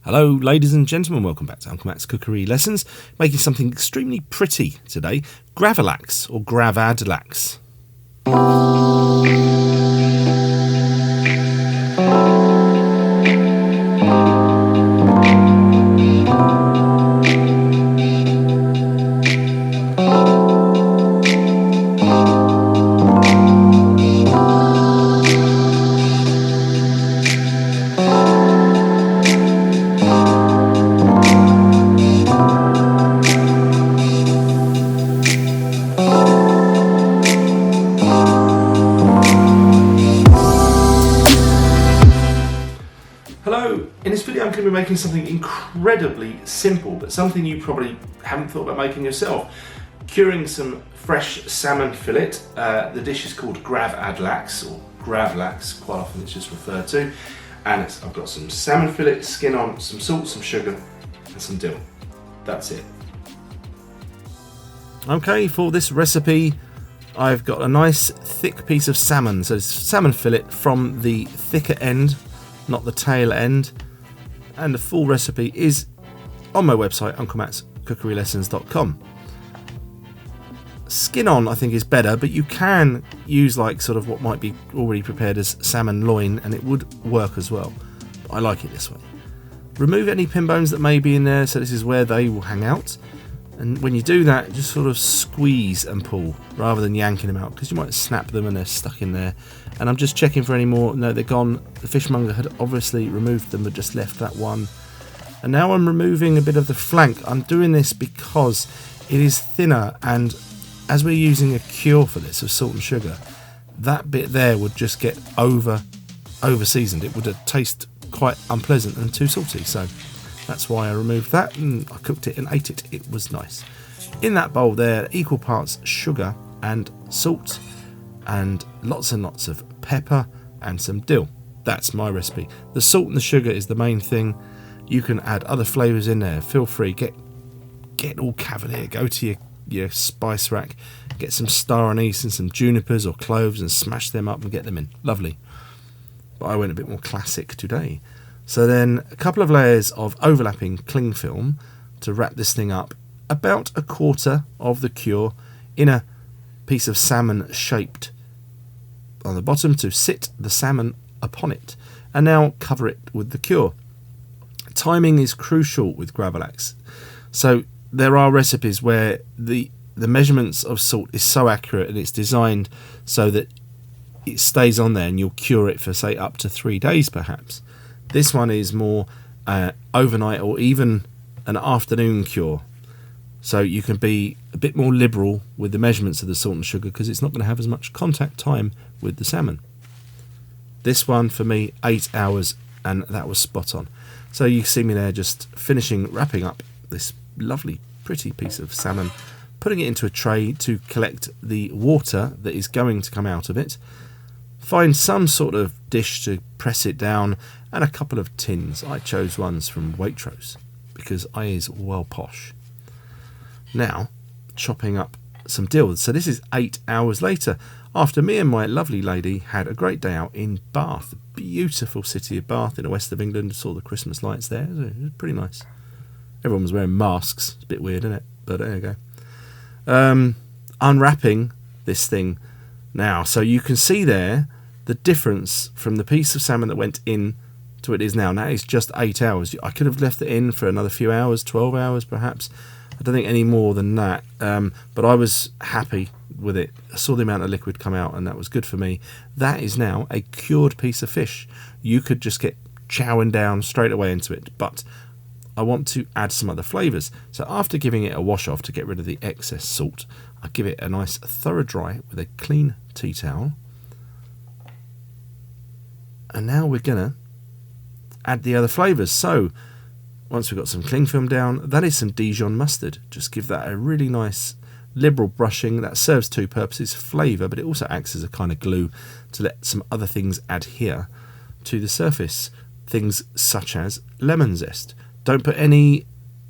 Hello ladies and gentlemen, welcome back to Uncle Matt's Cookery Lessons. Making something extremely pretty today, Gravadlax or Gravadlax. Hello, in this video I'm going to be making something incredibly simple, but something you probably haven't thought about making yourself. Curing some fresh salmon fillet. The dish is called Gravadlax, or gravlax, quite often it's just referred to. And I've got some salmon fillet, skin on, some salt, some sugar, and some dill. That's it. Okay, for this recipe I've got a nice thick piece of salmon. So it's salmon fillet from the thicker end, not the tail end, and the full recipe is on my website, unclematscookerylessons.com. Skin on I think is better, but you can use like sort of what might be already prepared as salmon loin and it would work as well, but I like it this way. Remove any pin bones that may be in there, so this is where they will hang out, and when you do that just sort of squeeze and pull rather than yanking them out, because you might snap them and they're stuck in there. And I'm just checking for any more. No, they're gone. The fishmonger had obviously removed them but just left that one. And now I'm removing a bit of the flank. I'm doing this because it is thinner, and as we're using a cure for this of salt and sugar, that bit there would just get over seasoned. It would taste quite unpleasant and too salty, so that's why I removed that, and I cooked it and ate it. It was nice. In that bowl there, equal parts sugar and salt, and lots of pepper and some dill. That's my recipe. The salt and the sugar is the main thing. You can add other flavours in there. Feel free. Get all cavalier. Go to your spice rack, get some star anise and some junipers or cloves and smash them up and get them in. Lovely. But I went a bit more classic today. So then a couple of layers of overlapping cling film to wrap this thing up, about a quarter of the cure in a piece of salmon shaped on the bottom to sit the salmon upon it, and now cover it with the cure. Timing is crucial with Gravadlax. So there are recipes where the measurements of salt is so accurate and it's designed so that it stays on there and you'll cure it for say up to 3 days perhaps. This one is more overnight or even an afternoon cure. So you can be a bit more liberal with the measurements of the salt and sugar because it's not going to have as much contact time with the salmon. This one for me 8 hours, and that was spot on. So you see me there just wrapping up this lovely pretty piece of salmon, putting it into a tray to collect the water that is going to come out of it. Find some sort of dish to press it down, and a couple of tins. I chose ones from Waitrose because I is well posh. Now chopping up some dill. So this is 8 hours later, after me and my lovely lady had a great day out in Bath, the beautiful city of Bath in the west of England. Saw the Christmas lights there. It was pretty nice. Everyone was wearing masks. It's a bit weird, isn't it? But there you go. Unwrapping this thing now, so you can see there the difference from the piece of salmon that went in to what it is now. Now it's just 8 hours. I could have left it in for another few hours, 12 hours perhaps. I don't think any more than that, but I was happy with it. I saw the amount of liquid come out and that was good for me. That is now a cured piece of fish. You could just get chowing down straight away into it, but I want to add some other flavours. So after giving it a wash off to get rid of the excess salt, I give it a nice thorough dry with a clean tea towel. And now we're gonna add the other flavours. So once we've got some cling film down, that is some Dijon mustard. Just give that a really nice liberal brushing. That serves two purposes: flavour, but it also acts as a kind of glue to let some other things adhere to the surface. Things such as lemon zest. Don't put any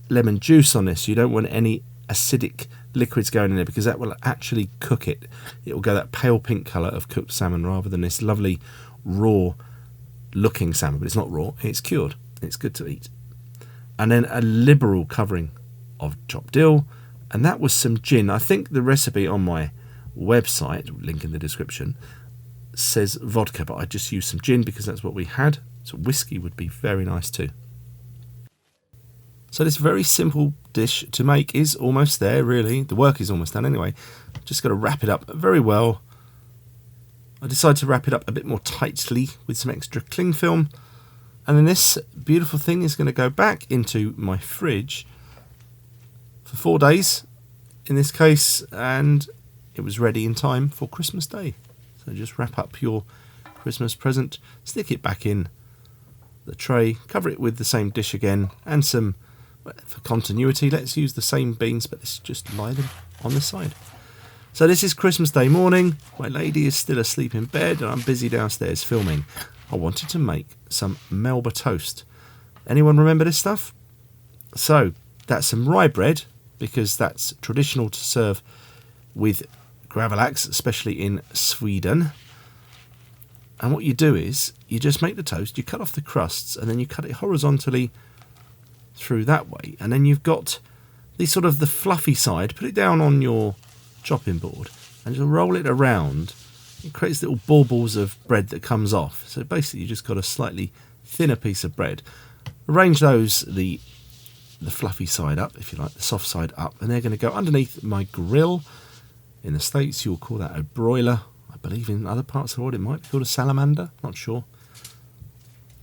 lemon juice on this. You don't want any acidic liquids going in there because that will actually cook it. It will go that pale pink colour of cooked salmon rather than this lovely raw looking salmon, but it's not raw, it's cured. It's good to eat. and then a liberal covering of chopped dill, and that was some gin. I think the recipe on my website, link in the description, says vodka, but I just used some gin because that's what we had. So whiskey would be very nice too. So this very simple dish to make is almost there, really. The work is almost done anyway. Just got to wrap it up very well. I decided to wrap it up a bit more tightly with some extra cling film. And then this beautiful thing is going to go back into my fridge for 4 days in this case, and it was ready in time for Christmas Day. So just wrap up your Christmas present, stick it back in the tray, cover it with the same dish again, and some, for continuity, let's use the same beans, but let's just lie them on the side. So this is Christmas Day morning. My lady is still asleep in bed and I'm busy downstairs filming. I wanted to make some Melba toast. Anyone remember this stuff? So that's some rye bread, because that's traditional to serve with Gravadlax, especially in Sweden. And what you do is you just make the toast, you cut off the crusts, and then you cut it horizontally through that way. And then you've got the sort of the fluffy side, put it down on your chopping board and you'll roll it around. It creates little baubles of bread that comes off. So basically you just got a slightly thinner piece of bread. Arrange those, the fluffy side up, if you like, the soft side up, and they're going to go underneath my grill. In the States you'll call that a broiler. I believe in other parts of the world it might be called a salamander, not sure.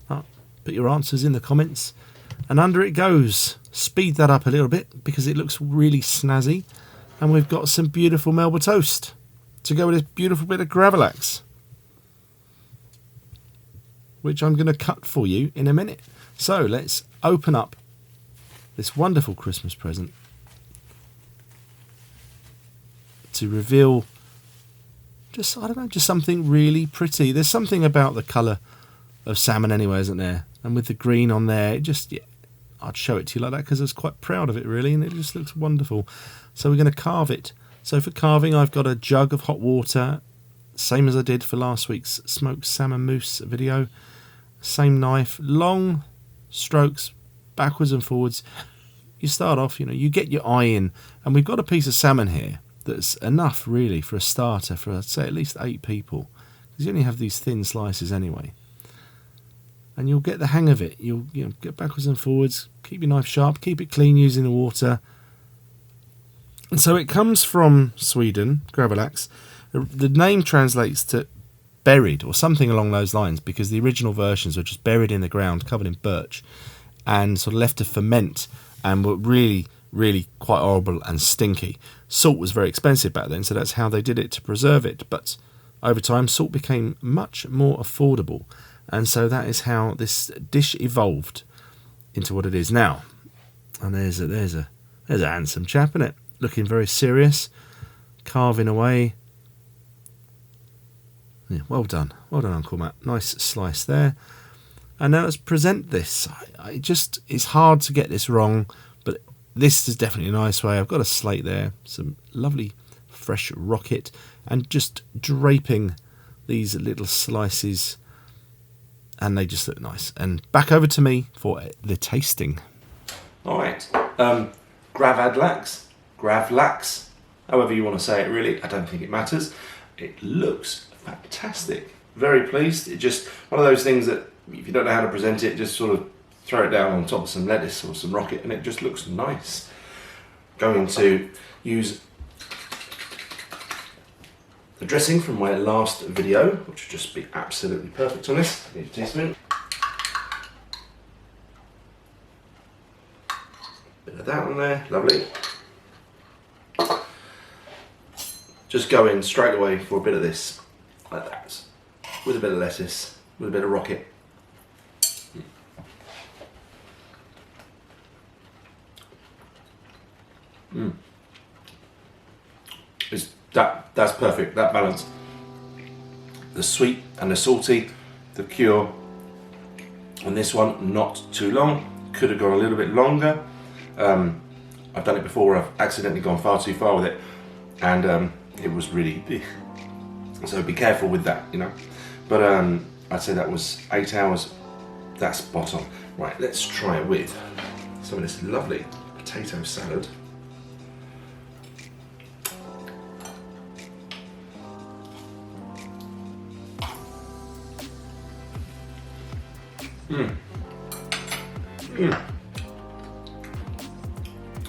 Put your answers in the comments. And under it goes. Speed that up a little bit because it looks really snazzy. And we've got some beautiful Melba toast to go with this beautiful bit of Gravadlax, which I'm going to cut for you in a minute. So let's open up this wonderful Christmas present to reveal just, I don't know, just something really pretty. There's something about the colour of salmon anyway, isn't there? And with the green on there, it just, yeah, I'd show it to you like that because I was quite proud of it really, and it just looks wonderful. So we're going to carve it. So for carving I've got a jug of hot water, same as I did for last week's smoked salmon mousse video. Same knife, long strokes backwards and forwards. You start off, you get your eye in, and we've got a piece of salmon here that's enough really for a starter for, I'd say, at least 8 people, because you only have these thin slices anyway. And you'll get the hang of it. You'll get backwards and forwards, keep your knife sharp, keep it clean using the water. And so it comes from Sweden, Gravadlax. The name translates to buried or something along those lines, because the original versions were just buried in the ground, covered in birch, and sort of left to ferment, and were really, really quite horrible and stinky. Salt was very expensive back then, so that's how they did it to preserve it. But over time, salt became much more affordable, and so that is how this dish evolved into what it is now. And there's a handsome chap in it, looking very serious, carving away. Yeah, well done, Uncle Matt. Nice slice there. And now let's present this. It's hard to get this wrong, but this is definitely a nice way. I've got a slate there, some lovely fresh rocket, and just draping these little slices, and they just look nice. And back over to me for the tasting. All right, Gravadlax, however you want to say it really, I don't think it matters. It looks fantastic. Very pleased. It's just one of those things that if you don't know how to present it, just sort of throw it down on top of some lettuce or some rocket and it just looks nice. Going to use the dressing from my last video, which would just be absolutely perfect on this. Need a teaspoon. Bit of that on there, lovely. Just go in straight away for a bit of this, like that, with a bit of lettuce, with a bit of rocket. That's perfect, that balance. The sweet and the salty, the cure on this one, not too long. Could have gone a little bit longer. I've done it before, I've accidentally gone far too far with it, and it was really big. So be careful with that, But I'd say that was 8 hours. That's spot on. Right, let's try it with some of this lovely potato salad.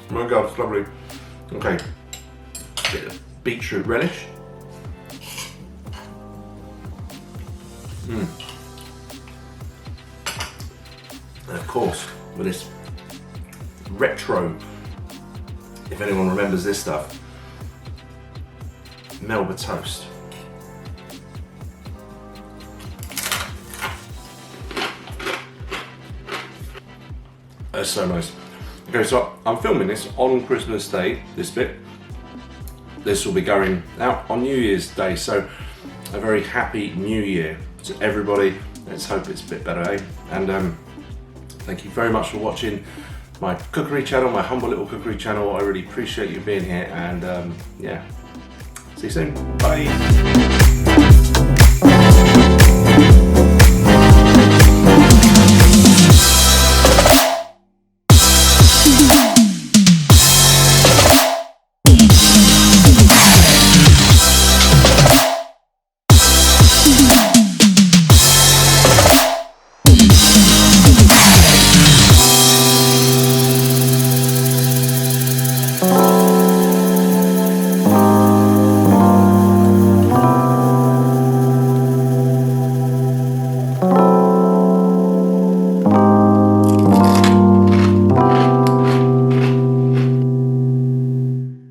My God, it's lovely. Okay, bit of beetroot relish. And of course, with this retro, if anyone remembers this stuff, Melba toast. That's so nice. Okay, so I'm filming this on Christmas Day, this bit. This will be going out on New Year's Day, so a very happy New Year to everybody. Let's hope it's a bit better, eh? And thank you very much for watching my cookery channel, my humble little cookery channel. I really appreciate you being here, and yeah, see you soon. Bye.